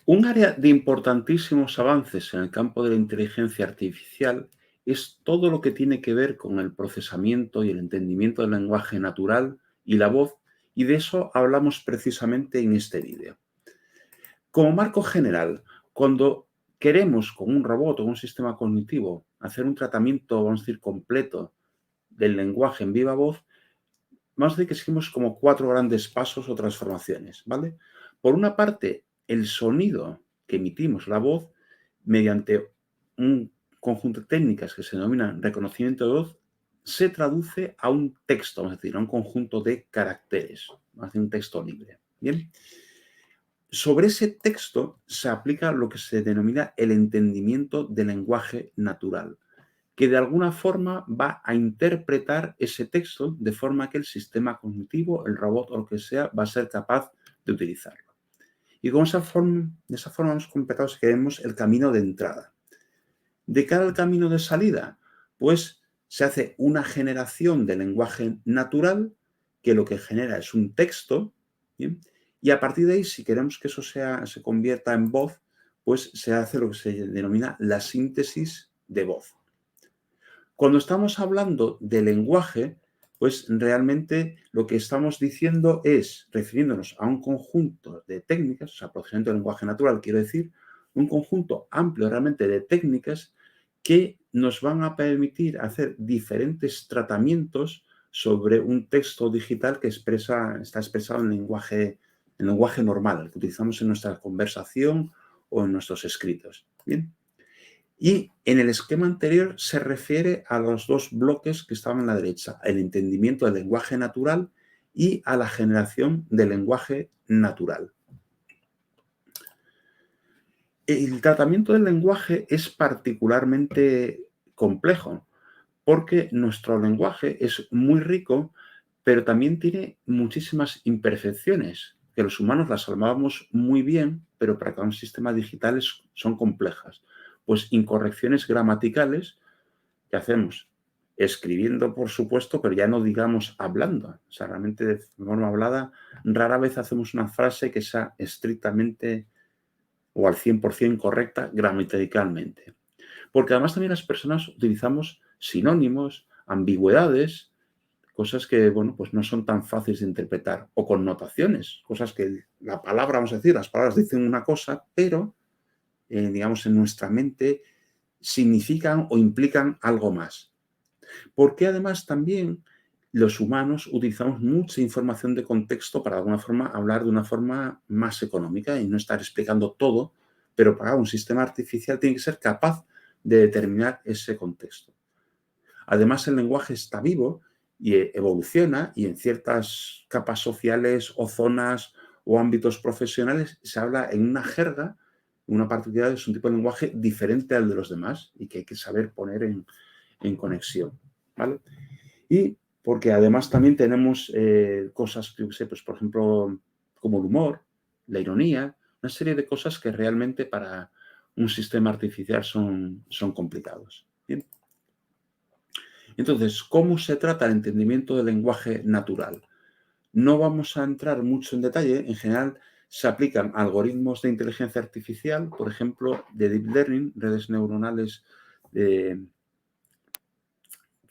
Un área de importantísimos avances en el campo de la inteligencia artificial es todo lo que tiene que ver con el procesamiento y el entendimiento del lenguaje natural y la voz, y de eso hablamos precisamente en este vídeo. Como marco general, cuando queremos con un robot o un sistema cognitivo hacer un tratamiento, vamos a decir, completo del lenguaje en viva voz, vamos a decir que seguimos como 4 grandes pasos o transformaciones, ¿vale? Por una parte, el sonido que emitimos, la voz, mediante un conjunto de técnicas que se denominan reconocimiento de voz, se traduce a un texto, vamos a decir, a un conjunto de caracteres, vamos a decir, un texto libre, ¿bien? Sobre ese texto se aplica lo que se denomina el entendimiento del lenguaje natural, que de alguna forma va a interpretar ese texto de forma que el sistema cognitivo, el robot o lo que sea, va a ser capaz de utilizarlo. Y de esa forma hemos completado, si queremos, el camino de entrada. De cara al camino de salida, pues se hace una generación de lenguaje natural que lo que genera es un texto, ¿bien? Y a partir de ahí, si queremos que eso se convierta en voz, pues se hace lo que se denomina la síntesis de voz. Cuando estamos hablando de lenguaje, pues realmente lo que estamos diciendo es, refiriéndonos a un conjunto de técnicas, o sea, procesamiento del lenguaje natural, quiero decir, un conjunto amplio realmente de técnicas que nos van a permitir hacer diferentes tratamientos sobre un texto digital que está expresado en lenguaje normal, el que utilizamos en nuestra conversación o en nuestros escritos. Bien. Y en el esquema anterior se refiere a los dos bloques que estaban a la derecha, el entendimiento del lenguaje natural y a la generación del lenguaje natural. El tratamiento del lenguaje es particularmente complejo porque nuestro lenguaje es muy rico, pero también tiene muchísimas imperfecciones, que los humanos las salvábamos muy bien, pero para cada un sistema digital son complejas. Pues incorrecciones gramaticales que hacemos escribiendo, por supuesto, pero ya no digamos hablando. O sea, realmente de forma hablada, rara vez hacemos una frase que sea estrictamente o al 100% correcta gramaticalmente. Porque además también las personas utilizamos sinónimos, ambigüedades, cosas que, bueno, pues no son tan fáciles de interpretar, o connotaciones, cosas que la palabra, vamos a decir, las palabras dicen una cosa, pero, digamos, en nuestra mente significan o implican algo más. Porque además también los humanos utilizamos mucha información de contexto para de alguna forma hablar de una forma más económica y no estar explicando todo, pero para un sistema artificial tiene que ser capaz de determinar ese contexto. Además, el lenguaje está vivo y evoluciona y en ciertas capas sociales o zonas o ámbitos profesionales se habla en una jerga, una particularidad, es un tipo de lenguaje diferente al de los demás y que hay que saber poner en conexión, ¿vale? Y porque además también tenemos cosas, yo sé, pues por ejemplo, como el humor, la ironía, una serie de cosas que realmente para un sistema artificial son complicados. ¿Bien? Entonces, ¿cómo se trata el entendimiento del lenguaje natural? No vamos a entrar mucho en detalle, en general se aplican algoritmos de inteligencia artificial, por ejemplo, de deep learning, redes neuronales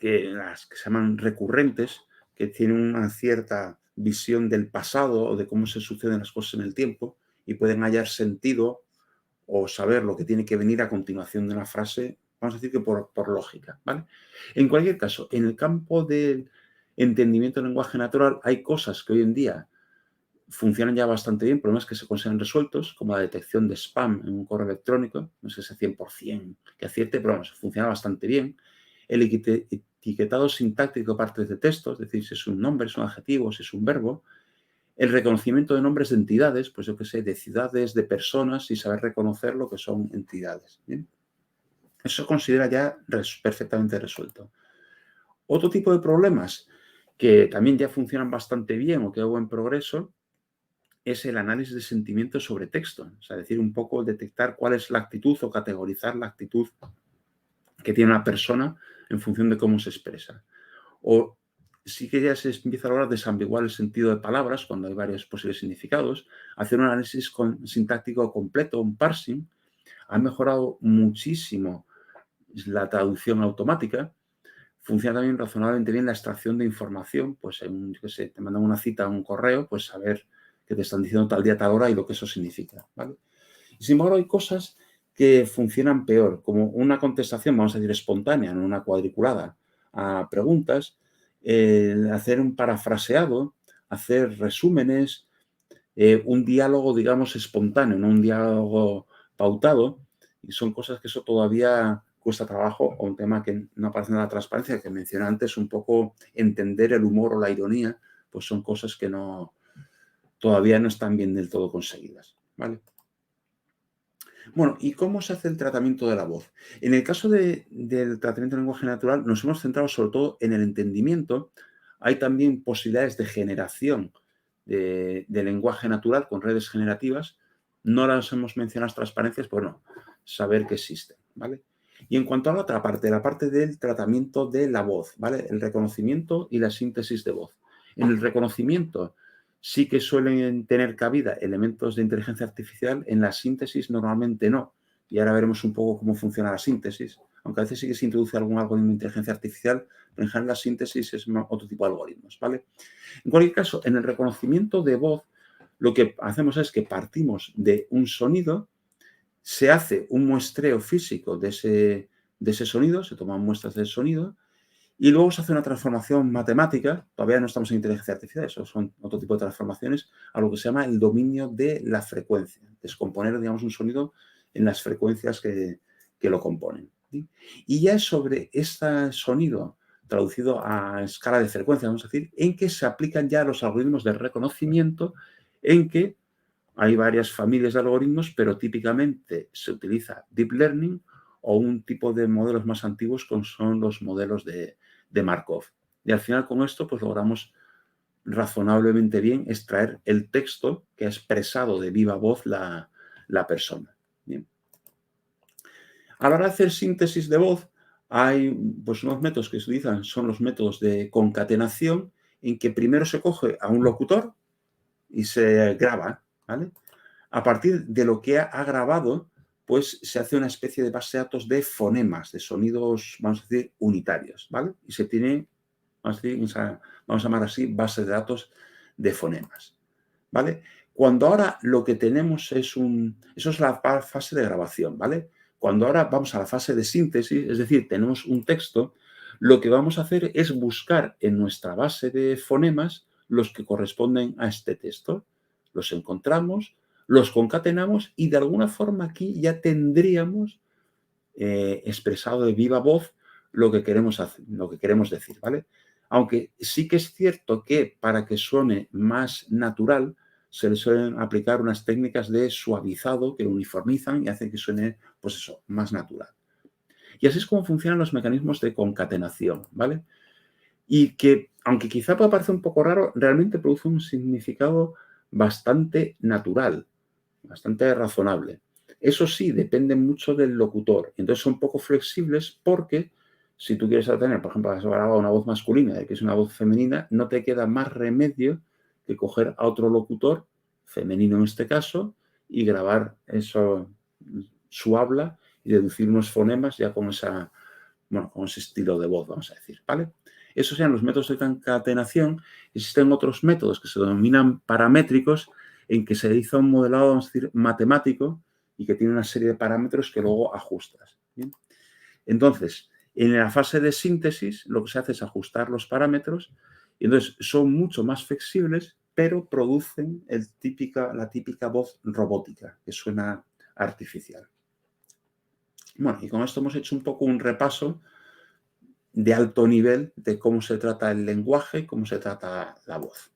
las que se llaman recurrentes, que tienen una cierta visión del pasado o de cómo se suceden las cosas en el tiempo y pueden hallar sentido o saber lo que tiene que venir a continuación de una frase, vamos a decir que por lógica, ¿vale? En cualquier caso, en el campo del entendimiento del lenguaje natural hay cosas que hoy en día funcionan ya bastante bien, problemas que se consideran resueltos, como la detección de spam en un correo electrónico, no sé si 100% que acierte, pero vamos, funciona bastante bien. El etiquetado sintáctico de partes de texto, es decir, si es un nombre, es un adjetivo, si es un verbo. El reconocimiento de nombres de entidades, pues yo qué sé, de ciudades, de personas, y saber reconocer lo que son entidades. ¿Bien? Eso se considera ya perfectamente resuelto. Otro tipo de problemas que también ya funcionan bastante bien o que hubo en progreso es el análisis de sentimientos sobre texto. O sea, decir un poco, detectar cuál es la actitud o categorizar la actitud que tiene una persona en función de cómo se expresa. O sí que ya se empieza a lograr desambiguar el sentido de palabras cuando hay varios posibles significados, hacer un análisis sintáctico completo, un parsing, ha mejorado muchísimo la traducción automática. Funciona también razonablemente bien la extracción de información, pues yo qué sé, te mandan una cita a un correo, pues saber que te están diciendo tal día, tal hora y lo que eso significa, ¿vale? Y sin embargo, hay cosas que funcionan peor, como una contestación, vamos a decir, espontánea, en una cuadriculada a preguntas, hacer un parafraseado, hacer resúmenes, un diálogo, digamos, espontáneo, no un diálogo pautado, y son cosas que eso todavía cuesta trabajo, o un tema que no aparece en la transparencia, que mencioné antes, un poco entender el humor o la ironía, pues son cosas que todavía no están bien del todo conseguidas, ¿vale? Bueno, ¿y cómo se hace el tratamiento de la voz? En el caso del tratamiento de lenguaje natural, nos hemos centrado sobre todo en el entendimiento. Hay también posibilidades de generación de lenguaje natural con redes generativas. No las hemos mencionado las transparencias, pues no, saber que existen, ¿vale? Y en cuanto a la otra parte, la parte del tratamiento de la voz, ¿vale? El reconocimiento y la síntesis de voz. En el reconocimiento sí que suelen tener cabida elementos de inteligencia artificial, en la síntesis normalmente no. Y ahora veremos un poco cómo funciona la síntesis, aunque a veces sí que se introduce algún algoritmo de inteligencia artificial, pero en general la síntesis es otro tipo de algoritmos, ¿vale? En cualquier caso, en el reconocimiento de voz, lo que hacemos es que partimos de un sonido, se hace un muestreo físico de ese sonido, se toman muestras del sonido, y luego se hace una transformación matemática, todavía no estamos en inteligencia artificial, eso son otro tipo de transformaciones, a lo que se llama el dominio de la frecuencia, descomponer, digamos, un sonido en las frecuencias que lo componen, ¿sí? Y ya es sobre este sonido traducido a escala de frecuencia, vamos a decir, en que se aplican ya los algoritmos de reconocimiento, en que hay varias familias de algoritmos, pero típicamente se utiliza Deep Learning o un tipo de modelos más antiguos como son los modelos de Markov. Y al final con esto pues logramos razonablemente bien extraer el texto que ha expresado de viva voz la persona. Bien. A la hora de hacer síntesis de voz, hay pues unos métodos que se utilizan, son los métodos de concatenación, en que primero se coge a un locutor y se graba, ¿vale? A partir de lo que ha grabado, pues se hace una especie de base de datos de fonemas, de sonidos, vamos a decir, unitarios, ¿vale? Y se tiene, vamos a llamar así, base de datos de fonemas, ¿vale? Cuando ahora lo que tenemos es eso es la fase de grabación, ¿vale? Cuando ahora vamos a la fase de síntesis, es decir, tenemos un texto, lo que vamos a hacer es buscar en nuestra base de fonemas los que corresponden a este texto. Los encontramos, los concatenamos y de alguna forma aquí ya tendríamos expresado de viva voz lo que queremos hacer, lo que queremos decir, ¿vale? Aunque sí que es cierto que para que suene más natural se le suelen aplicar unas técnicas de suavizado que uniformizan y hacen que suene, pues eso, más natural. Y así es como funcionan los mecanismos de concatenación, ¿vale? Y que, aunque quizá pueda parecer un poco raro, realmente produce un significado bastante natural, bastante razonable. Eso sí, depende mucho del locutor. Entonces son poco flexibles porque si tú quieres tener, por ejemplo, has grabado una voz masculina y que es una voz femenina, no te queda más remedio que coger a otro locutor, femenino en este caso, y grabar eso, su habla y deducir unos fonemas ya con con ese estilo de voz, vamos a decir, ¿vale? Esos sean los métodos de concatenación. Existen otros métodos que se denominan paramétricos, en que se realiza un modelado, vamos a decir, matemático y que tiene una serie de parámetros que luego ajustas. ¿Bien? Entonces, en la fase de síntesis, lo que se hace es ajustar los parámetros y entonces son mucho más flexibles, pero producen la típica voz robótica, que suena artificial. Bueno, y con esto hemos hecho un poco un repaso de alto nivel de cómo se trata el lenguaje, cómo se trata la voz.